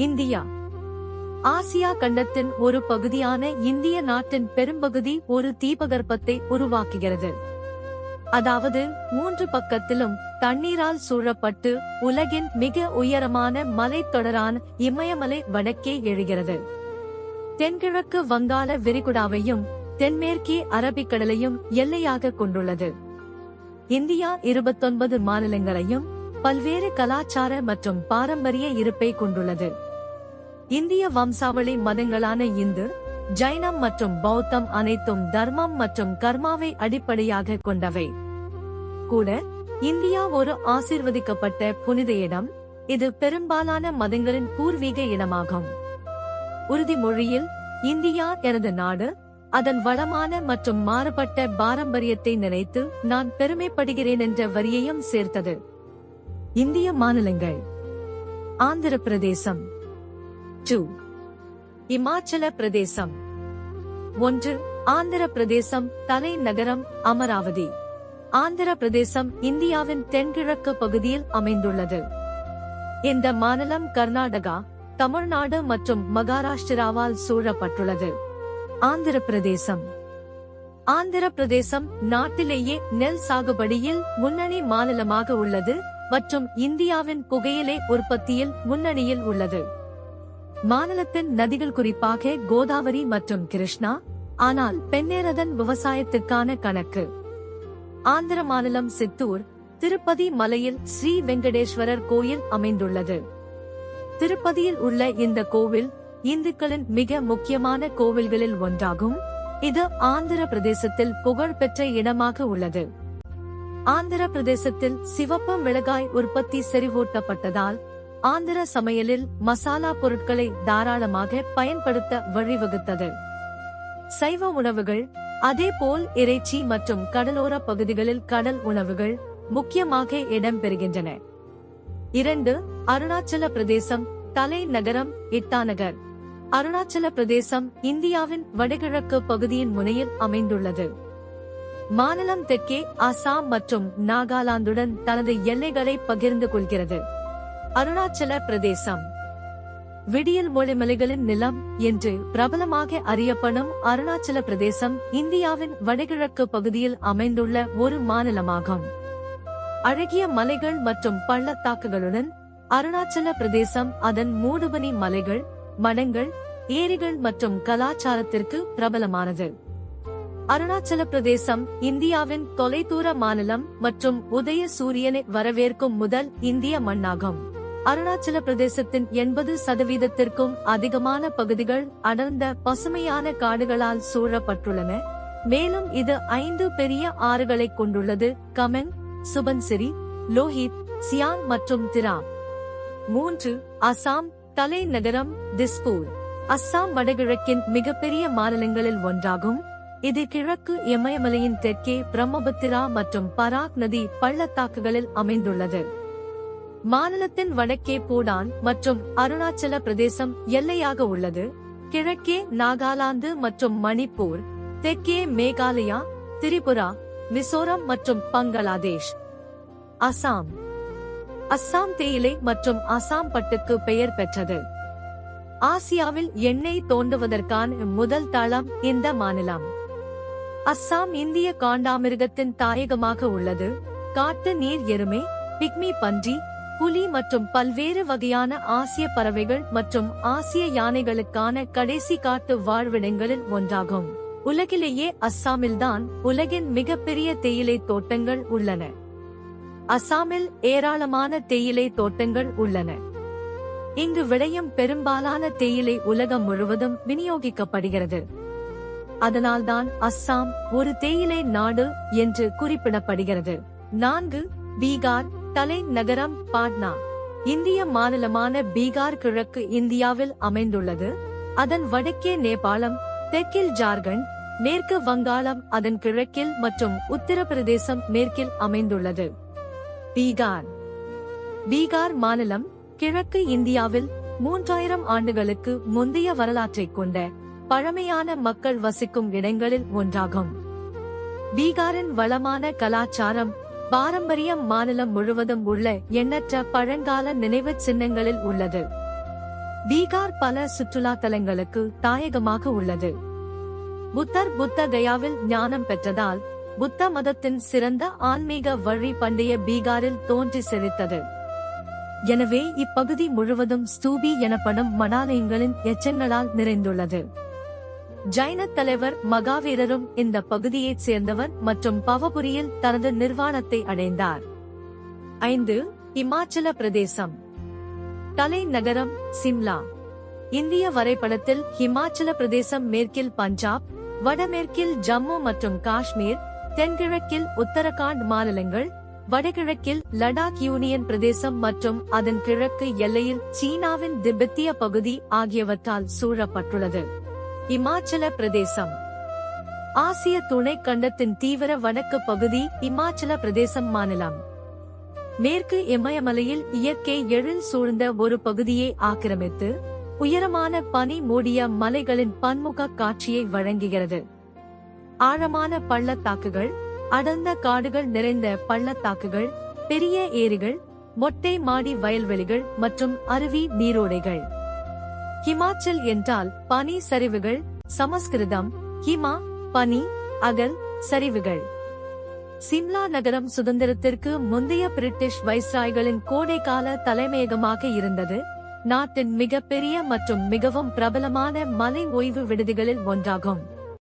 India Asia கண்டத்தின் ஒரு பகுதியான இந்திய நாட்டின் பெரும்பகுதி ஒரு தீபகற்பத்தை உருவாக்குகிறது. அதாவது 3 பக்கத்திலும் தண்ணீரால் சூழப்பட்டு உலகின் மிக உயரமான மலைத்தொடரான இமயமலை வடக்கே எழுகிறது. தென்கிழக்கு வங்காள விரிகுடாவையும் தென்மேற்கே அரபிக்கடலையும் எல்லையாக கொண்டுள்ளது. இந்தியா 29 மாநிலங்களையும் பல்வேறு கலாச்சார மற்றும் பாரம்பரிய இருப்பை கொண்டுள்ளது. இந்திய வம்சாவளி மதங்களான இந்து, ஜைனம் மற்றும் பௌத்தம் அனைத்தும் தர்மம் மற்றும் கர்மாவை அடிப்படையாக கொண்டவை. கூட இந்தியா ஒரு ஆசீர்வதிக்கப்பட்ட புனித இடம். இது பெரும்பாலான மதங்களின் பூர்வீக இடமாகும். உறுதிமொழியில் இந்தியா எனது நாடு, அதன் வளமான மற்றும் மாறுபட்ட பாரம்பரியத்தை நினைத்து நான் பெருமைப்படுகிறேன் என்ற வரியையும் சேர்த்தது. இந்திய மாநிலங்கள்: ஆந்திர பிரதேசம் 2, இமாச்சல பிரதேசம் 1. ஆந்திர பிரதேசம் தலைநகரம் அமராவதி. ஆந்திர பிரதேசம் இந்தியாவின் தென்கிழக்கு பகுதியில் அமைந்துள்ளது. இந்த மாநிலம் கர்நாடகா, தமிழ்நாடு மற்றும் மகாராஷ்டிராவால் சூழப்பட்டுள்ளது. ஆந்திர பிரதேசம் ஆந்திர பிரதேசம் நாட்டிலேயே நெல் சாகுபடியில் முன்னணி மாநிலமாக உள்ளது மற்றும் இந்தியாவின் புகையிலை உற்பத்தியில் முன்னணியில் உள்ளது. மாநிலத்தின் நதிகள் குறிப்பாக கோதாவரி மற்றும் கிருஷ்ணா, ஆனால் பெண்ணேரதன் விவசாயத்திற்கான கணக்கு. ஆந்திர மாநிலம் சித்தூர், திருப்பதி மலையில் ஸ்ரீ வெங்கடேஸ்வரர் கோயில் அமைந்துள்ளது. திருப்பதியில் உள்ள இந்த கோவில் இந்துக்களின் மிக முக்கியமான கோவில்களில் ஒன்றாகும். இது ஆந்திர பிரதேசத்தில் புகழ்பெற்ற இடமாக உள்ளது. ஆந்திர பிரதேசத்தில் சிவப்பு மிளகாய் உற்பத்தி செறிவூட்டப்பட்டதால் ஆந்திர சமையலில் மசாலா பொருட்களை தாராளமாக பயன்படுத்த வழிவகுத்தது. சைவ உணவுகள், அதேபோல் இறைச்சி மற்றும் கடலோர பகுதிகளில் கடல் உணவுகள் முக்கியமாக இடம்பெறுகின்றன. 2. அருணாச்சல பிரதேசம் தலைநகரம் இட்டாநகர். அருணாச்சல பிரதேசம் இந்தியாவின் வடகிழக்கு பகுதியின் முனையில் அமைந்துள்ளது. மாநிலம் தெற்கே அசாம் மற்றும் நாகாலாந்துடன் தனது எல்லைகளை பகிர்ந்து கொள்கிறது. அருணாச்சல பிரதேசம் விடியல் மொழிமலைகளின் நிலம் என்று பிரபலமாக அறியப்படும் அருணாச்சல பிரதேசம் இந்தியாவின் வடகிழக்கு பகுதியில் அமைந்துள்ள ஒரு மாநிலமாகும். அழகிய மலைகள் மற்றும் பள்ளத்தாக்குகளுடன் அருணாச்சல பிரதேசம் அதன் மூடுபனி மலைகள், மடங்கள், ஏரிகள் மற்றும் கலாச்சாரத்திற்கு பிரபலமானது. அருணாச்சல பிரதேசம் இந்தியாவின் தொலைதூர மாநிலம் மற்றும் உதய சூரியனை வரவேற்கும் முதல் இந்திய மண்ணாகும். அருணாச்சல பிரதேசத்தின் 80% அதிகமான பகுதிகள் அடர்ந்த பசுமையான காடுகளால் சூழப்பட்டுள்ளன. மேலும் இது 5 பெரிய ஆறுகளை கொண்டுள்ளது: கமெங், சுபன்சிரி, லோஹித், சியாங் மற்றும் திரா. 3. அசாம் தலைநகரம் திஸ்பூர். அஸ்ஸாம் வடகிழக்கின் மிகப்பெரிய மாநிலங்களில் ஒன்றாகும். இது கிழக்கு இமயமலையின் தெற்கே பிரம்மபுத்திரா மற்றும் பராக் நதி பள்ளத்தாக்குகளில் அமைந்துள்ளது. மாநிலத்தின் வடக்கே பூடான் மற்றும் அருணாச்சல பிரதேசம் எல்லையாக உள்ளது. கிழக்கே நாகாலாந்து மற்றும் மணிப்பூர், தெற்கே மேகாலயா, திரிபுரா, மிசோரம் மற்றும் பங்களாதேஷ். அசாம் அஸ்ஸாம் தேயிலை மற்றும் அசாம் பட்டுக்கு பெயர் பெற்றது. ஆசியாவில் எண்ணெய் தோண்டுவதற்கான முதல் தளம் இந்த மாநிலம். அஸ்ஸாம் இந்திய காண்டாமிருகத்தின் தாயகமாக உள்ளது. காட்டு நீர் எருமை, பிக்மி பன்றி, புலி மற்றும் பல்வேறு வகையான ஆசிய பறவைகள் மற்றும் ஆசிய யானைகளுக்கான கடைசி காட்டு வாழ்விடங்களில் ஒன்றாகும். உலகிலேயே அஸ்ஸாமில்தான் உலகின் மிகப்பெரிய தேயிலை தோட்டங்கள் உள்ளன. அஸ்ஸாமில் ஏராளமான தேயிலை தோட்டங்கள் உள்ளன. இங்கு விளையும் பெரும்பாலான தேயிலை உலகம் முழுவதும் விநியோகிக்கப்படுகிறது. அதனால்தான் அஸ்ஸாம் ஒரு தேயிலை நாடு என்று குறிப்பிடப்படுகிறது. 4. பீகார் தலைநகரம் பாட்னா. இந்திய மாநிலமான பீகார் கிழக்கு இந்தியாவில் அமைந்துள்ளது. அதன் வடக்கே நேபாளம், தெற்கில் ஜார்க்கண்ட், மேற்கு வங்காளம் அதன் கிழக்கில் மற்றும் உத்தரப்பிரதேசம் மேற்கில் அமைந்துள்ளது. பீகார் மாநிலம் கிழக்கு இந்தியாவில் 3000 ஆண்டுகளுக்கு முந்தைய வரலாற்றைக் கொண்ட பழமையான மக்கள் வசிக்கும் இடங்களில் ஒன்றாகும். பீகாரின் வளமான கலாச்சாரம், பாரம்பரியம் மாநிலம் முழுவதும் உள்ள எண்ணற்ற பழங்கால நினைவுச் சின்னங்களில் உள்ளது. பீகார் பல சுற்றுலா தலங்களுக்கு தாயகமாக உள்ளது. புத்தர் புத்த கயாவில் ஞானம் பெற்றதால் புத்த மதத்தின் சிறந்த ஆன்மீக வழி பண்டைய பீகாரில் தோன்றி செழித்தது. எனவே இப்பகுதி முழுவதும் ஸ்தூபி எனப்படும் மடாலயங்களின் எச்சங்களால் நிறைந்துள்ளது. ஜைன தலைவர் மகாவீரரும் இந்த பகுதியைச் சேர்ந்தவர் மற்றும் பவபுரியில் தனது நிர்வாணத்தை அடைந்தார். 5. இமாச்சல பிரதேசம். தலைநகரம் சிம்லா. இந்திய வரைபடத்தில் ஹிமாச்சல பிரதேசம் மேற்கில் பஞ்சாப், வடமேற்கில் ஜம்மு மற்றும் காஷ்மீர், தென்கிழக்கில் உத்தரகாண்ட் மாநிலங்கள், வடகிழக்கில் லடாக் யூனியன் பிரதேசம் மற்றும் அதன் கிழக்கு எல்லையில் சீனாவின் திபெத்திய பகுதி ஆகியவற்றால் சூழப்பட்டுள்ளது. இமாச்சல பிரதேசம் ஆசிய துணை கண்டத்தின் தீவிர வடக்கு பகுதி. இமாச்சல பிரதேசம் மாநிலம் மேற்கு இமயமலையில் இயற்கை எழில் சூழ்ந்த ஒரு பகுதியை ஆக்கிரமித்து உயரமான பனி மூடிய மலைகளின் பன்முக காட்சியை வழங்குகிறது. ஆழமான பள்ளத்தாக்குகள், அடர்ந்த காடுகள் நிறைந்த பள்ளத்தாக்குகள், பெரிய ஏரிகள், மொட்டை மாடி வயல்வெளிகள் மற்றும் அருவி நீரோடைகள். ஹிமாச்சல் என்றால் பனி சரிவுகள். சமஸ்கிருதம் ஹிமா பனி, அகல் சரிவுகள். சிம்லா நகரம் சுதந்திரத்திற்கு முந்தைய பிரிட்டிஷ் வைஸ்ராய்களின் கோடைக்கால தலைமையகமாக இருந்தது. நாட்டின் மிகப்பெரிய மற்றும் மிகவும் பிரபலமான மலை ஓய்வு விடுதிகளில் ஒன்றாகும்.